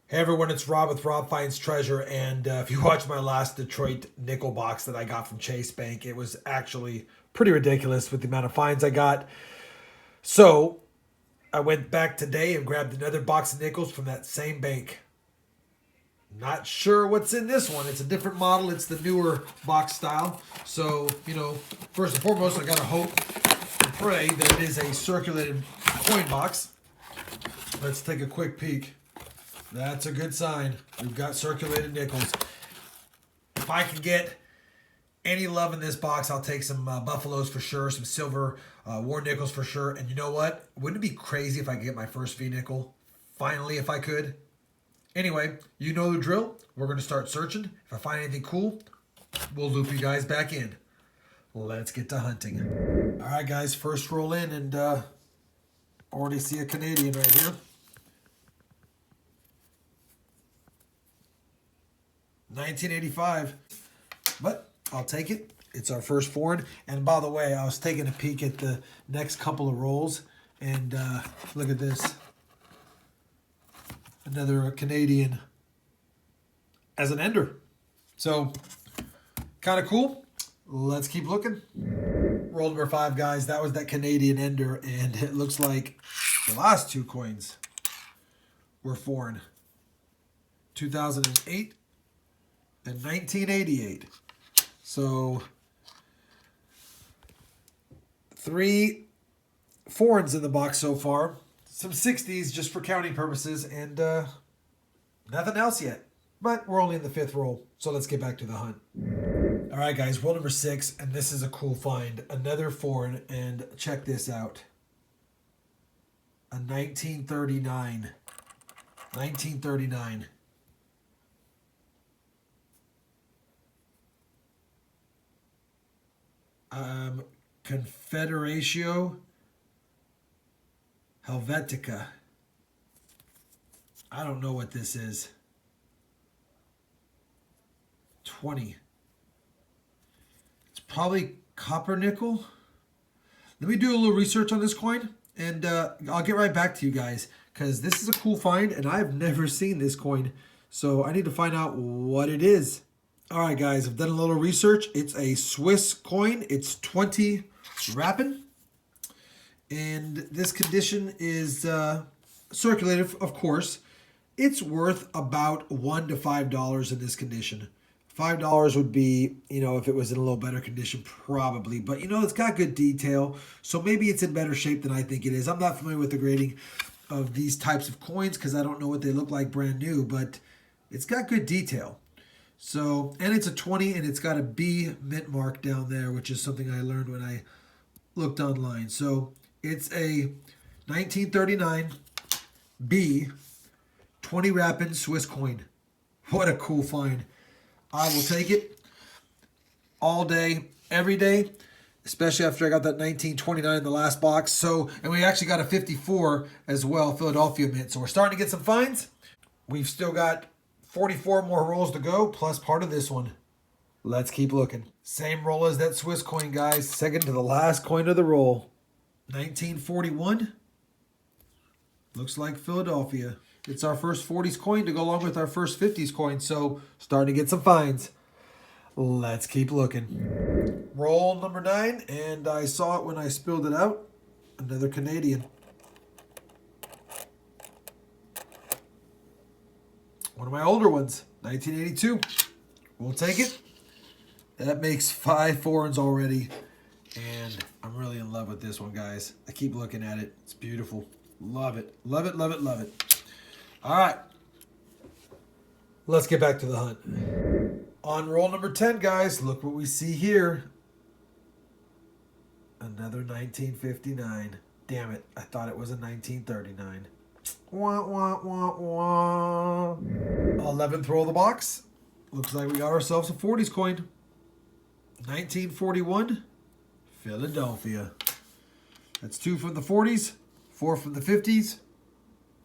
Hey everyone, it's Rob with Rob Finds Treasure, and if you watched my last Detroit nickel box that I got from Chase Bank, it was actually pretty ridiculous with the amount of finds I got. So I went back today and grabbed another box of nickels from that same bank. Not sure what's in this one. It's a different model. It's the newer box style. So, first and foremost, I gotta hope and pray that it is a circulated coin box. Let's take a quick peek. That's a good sign. We've got circulated nickels. If I can get any love in this box, I'll take some Buffaloes for sure, some silver war nickels for sure. And you know what? Wouldn't it be crazy if I could get my first V nickel? Finally, if I could. Anyway, you know the drill. We're going to start searching. If I find anything cool, we'll loop you guys back in. Let's get to hunting. All right, guys, first roll in, and already see a Canadian right here. 1985, but I'll take it. It's our first foreign. And by the way, I was taking a peek at the next couple of rolls, and look at this. Another Canadian as an ender. So, kind of cool. Let's keep looking. Roll number 5, guys. That was that Canadian ender, and it looks like the last 2 coins were foreign. 2008. And 1988. So 3 foreigns in the box so far. Some 60s just for counting purposes, and nothing else yet. But we're only in the 5th roll, so let's get back to the hunt. All right, guys, roll number 6, and this is a cool find. Another foreign, and check this out. A 1939. 1939. Confederatio Helvetica. I don't know what this is. 20. It's probably copper nickel. Let me do a little research on this coin, and I'll get right back to you guys, because this is a cool find, and I've never seen this coin, so I need to find out what it is. All right, guys, I've done a little research. It's a Swiss coin. It's 20 Rappen. And this condition is circulated, of course. It's worth about $1 to $5 in this condition. $5 would be, if it was in a little better condition, probably. But, it's got good detail, so maybe it's in better shape than I think it is. I'm not familiar with the grading of these types of coins because I don't know what they look like brand new, but it's got good detail. So, and it's a 20, and it's got a B mint mark down there, which is something I learned when I looked online. So, it's a 1939 B 20 Rappen Swiss coin. What a cool find. I will take it all day, every day, especially after I got that 1929 in the last box. So, and we actually got a 54 as well, Philadelphia mint. So, we're starting to get some finds. We've still got 44 more rolls to go, plus part of this one. Let's keep looking. Same roll as that Swiss coin, guys. Second to the last coin of the roll. 1941. Looks like Philadelphia. It's our first 40s coin to go along with our first 50s coin, so starting to get some finds. Let's keep looking. Roll number 9, and I saw it when I spilled it out. Another Canadian. One of my older ones, 1982. We'll take it. That makes 5 foreigns already. And I'm really in love with this one, guys. I keep looking at it. It's beautiful. Love it. Love it, love it, love it. All right. Let's get back to the hunt. On roll number 10, guys, look what we see here. Another 1959. Damn it. I thought it was a 1939. Wah, wah, wah, wah. 11th roll of the box. Looks like we got ourselves a 40s coin. 1941, Philadelphia. That's 2 from the 40s, 4 from the 50s,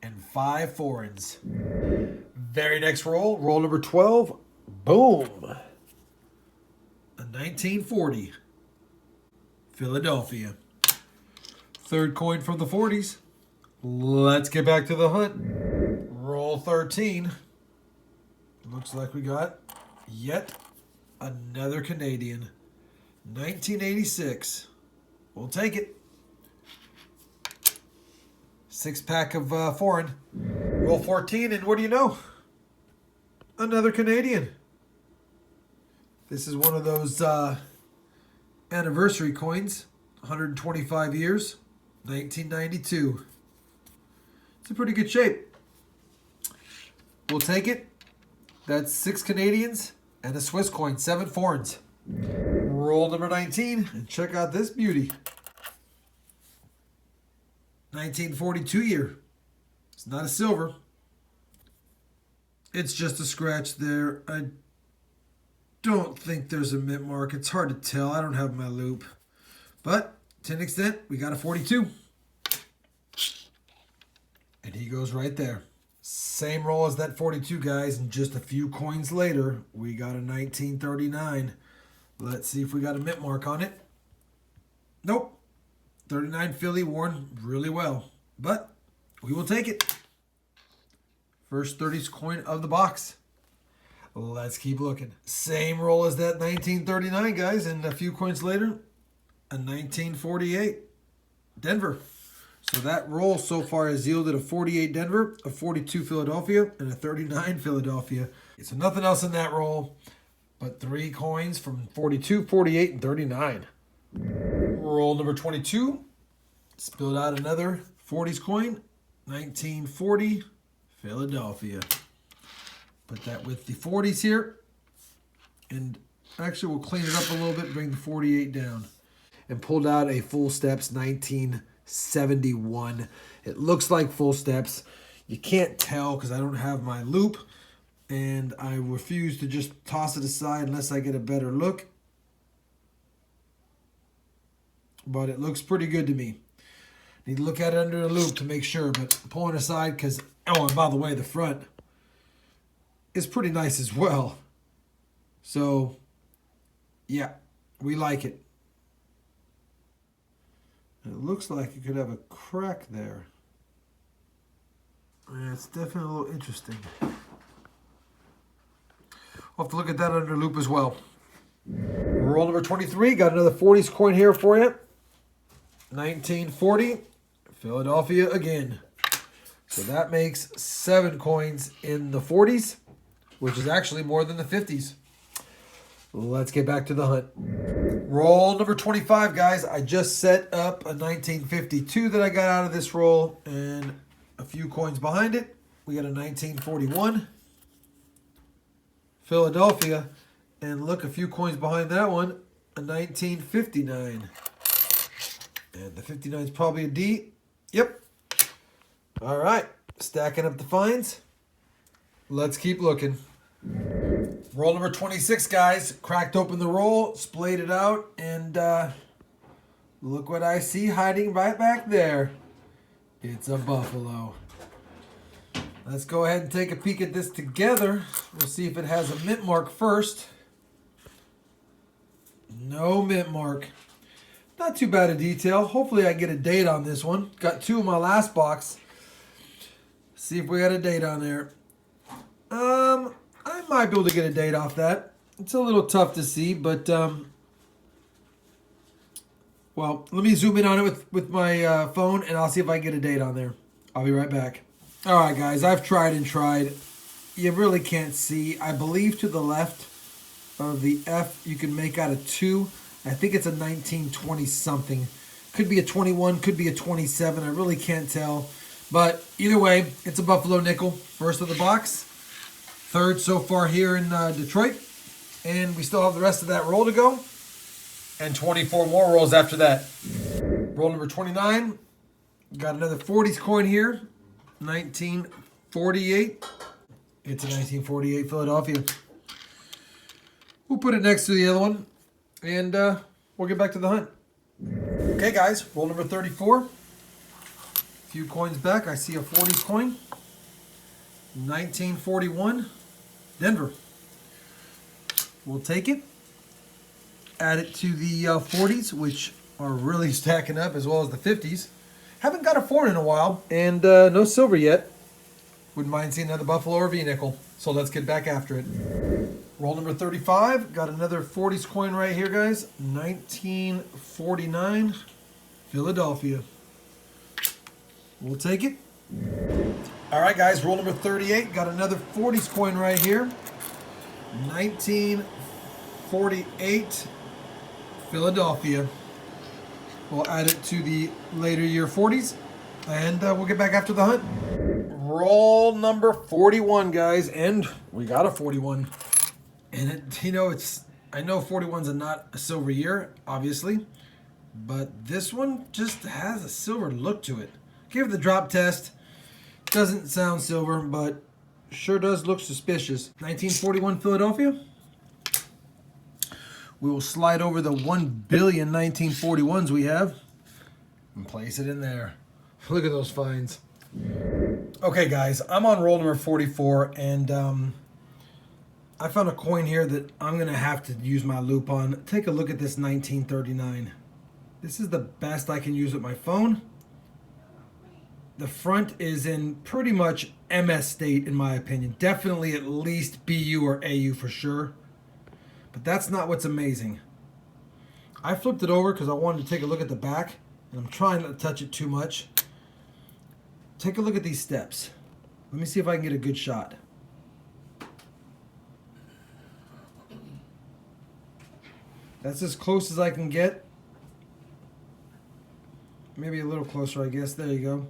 and 5 foreigns. Very next roll, roll number 12. Boom. A 1940, Philadelphia. Third coin from the 40s. Let's get back to the hunt. Roll Roll 13. Looks like we got yet another Canadian. 1986. We'll take it. 6-pack of foreign. Roll 14, and what do you know? Another Canadian. This is one of those anniversary coins. 125 years. 1992. It's in pretty good shape. We'll take it. That's 6 Canadians and a Swiss coin. 7 foreigns. Roll number 19 and check out this beauty. 1942 year. It's not a silver. It's just a scratch there. I don't think there's a mint mark. It's hard to tell. I don't have my loop. But to an extent, we got a 42. And he goes right there. Same roll as that 42, guys. And just a few coins later, we got a 1939. Let's see if we got a mint mark on it. Nope. 39 Philly, worn really well. But we will take it. First 30s coin of the box. Let's keep looking. Same roll as that 1939, guys. And a few coins later, a 1948 Denver. So that roll so far has yielded a 48 Denver, a 42 Philadelphia, and a 39 Philadelphia. So nothing else in that roll but 3 coins from 42, 48, and 39. Roll number 22. Spilled out another 40s coin. 1940 Philadelphia. Put that with the 40s here. And actually we'll clean it up a little bit, bring the 48 down. And pulled out a Full Steps 1971. It looks like Full Steps. You can't tell because I don't have my loop. And I refuse to just toss it aside unless I get a better look. But it looks pretty good to me. Need to look at it under the loop to make sure. But pulling aside because, oh, and by the way, the front is pretty nice as well. So, yeah, we like it. It looks like it could have a crack there. Yeah, it's definitely a little interesting. We'll have to look at that under loop as well. Roll number 23. Got another 40s coin here for you. 1940. Philadelphia again. So that makes 7 coins in the 40s, which is actually more than the 50s. Let's get back to the hunt. Roll number 25, guys. I just set up a 1952 that I got out of this roll, and a few coins behind it. We got a 1941 Philadelphia, and look, a few coins behind that one, a 1959. And the 59 is probably a D. Yep. All right, stacking up the finds. Let's keep looking. Roll number 26, guys. Cracked open the roll, splayed it out, and look what I see hiding right back there. It's a buffalo. Let's go ahead and take a peek at this together. We'll see if it has a mint mark first. No mint mark. Not too bad a detail. Hopefully I get a date on this one. Got 2 in my last box. See if we got a date on there. I might be able to get a date off that. It's a little tough to see, but well, let me zoom in on it with my phone, and I'll see if I can get a date on there. I'll be right back. All right, guys, I've tried and tried. You really can't see. I believe to the left of the F, you can make out a 2. I think it's a 1920 something. Could be a 21, could be a 27. I really can't tell. But either way, it's a Buffalo nickel. First of the box. Third so far here in Detroit. And we still have the rest of that roll to go. And 24 more rolls after that. Roll number 29. Got another 40s coin here. 1948. It's a 1948 Philadelphia. We'll put it next to the other one. And we'll get back to the hunt. Okay, guys. Roll number 34. A few coins back. I see a 40s coin. 1941. Denver. We'll take it. Add it to the 40s, which are really stacking up, as well as the 50s. Haven't got a foreign in a while, and no silver yet. Wouldn't mind seeing another Buffalo or V-nickel. So let's get back after it. Roll number 35. Got another 40s coin right here, guys. 1949, Philadelphia. We'll take it. All right, guys. Roll number 38. Got another 40s coin right here. 1948, Philadelphia. We'll add it to the later year 40s. And we'll get back after the hunt. Roll number 41, guys. And we got a 41. And it, you know, I know 41's not a silver year, obviously, but this one just has a silver look to it. Give it the drop test. Doesn't sound silver, but sure does look suspicious. 1941 Philadelphia. We will slide over the 1 billion 1941s we have and place it in there. Look at those finds. Okay, guys, I'm on roll number 44, and I found a coin here that I'm going to have to use my loop on. Take a look at this 1939. This is the best I can use with my phone. The front is in pretty much MS state, in my opinion. Definitely at least BU or AU for sure. But that's not what's amazing. I flipped it over because I wanted to take a look at the back, and I'm trying not to touch it too much. Take a look at these steps. Let me see if I can get a good shot. That's as close as I can get. Maybe a little closer, I guess. There you go.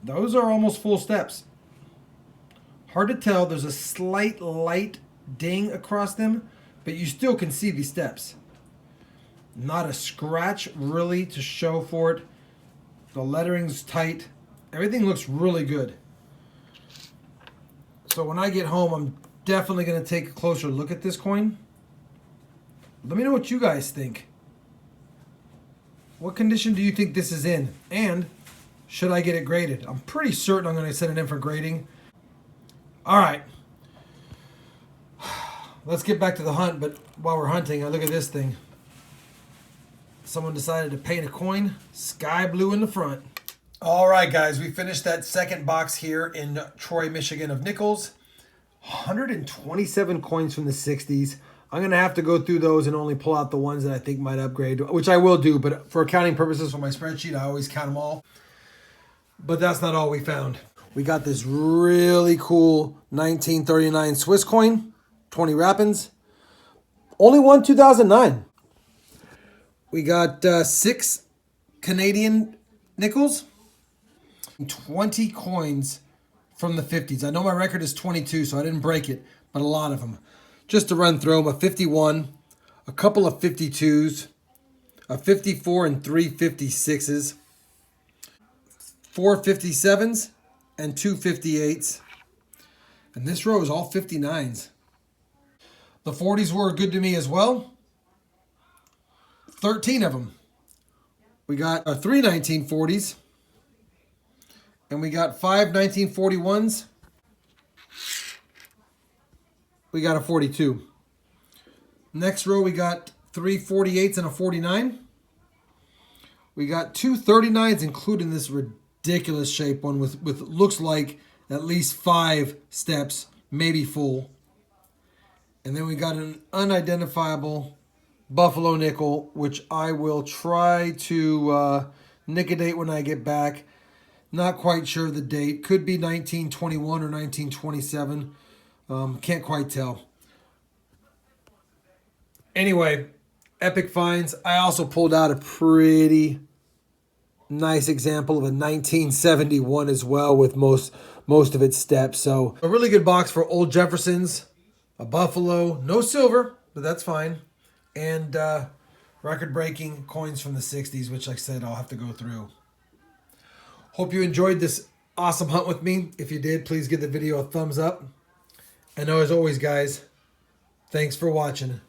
Those are almost full steps. Hard to tell. There's a slight light ding across them, but you still can see these steps. Not a scratch really to show for it. The lettering's tight. Everything looks really good. So when I get home, I'm definitely going to take a closer look at this coin. Let me know what you guys think. What condition do you think this is in? And should I get it graded? I'm pretty certain I'm going to send it in for grading. All right. Let's get back to the hunt, but while we're hunting, I look at this thing. Someone decided to paint a coin sky blue in the front. All right, guys, we finished that second box here in Troy, Michigan of Nickles. 127 coins from the 60s. I'm going to have to go through those and only pull out the ones that I think might upgrade, which I will do, but for accounting purposes for my spreadsheet, I always count them all. But that's not all we found. We got this really cool 1939 Swiss coin, 20 wrappings. Only one 2009. We got 6 Canadian nickels, 20 coins from the 50s. I know my record is 22, so I didn't break it, but a lot of them. Just to run through them, a 51, a couple of 52s, a 54 and 3 56s, 4 57s, and 2 58s. And this row is all 59s. The 40s were good to me as well. 13 of them. We got 3 1940s. And we got 5 1941s. We got a 42. Next row, we got 3 48s and a 49. We got 2 39s, including this ridiculous shape one with looks like at least 5 steps, maybe full. And then we got an unidentifiable Buffalo nickel, which I will try to liquidate when I get back. Not quite sure of the date. Could be 1921 or 1927. Can't quite tell. Anyway, epic finds. I also pulled out a pretty nice example of a 1971 as well with most of its steps. So a really good box for old Jeffersons, a Buffalo, no silver, but that's fine. And record-breaking coins from the 60s, which like I said, I'll have to go through. Hope you enjoyed this awesome hunt with me. If you did, please give the video a thumbs up. And as always, guys, thanks for watching.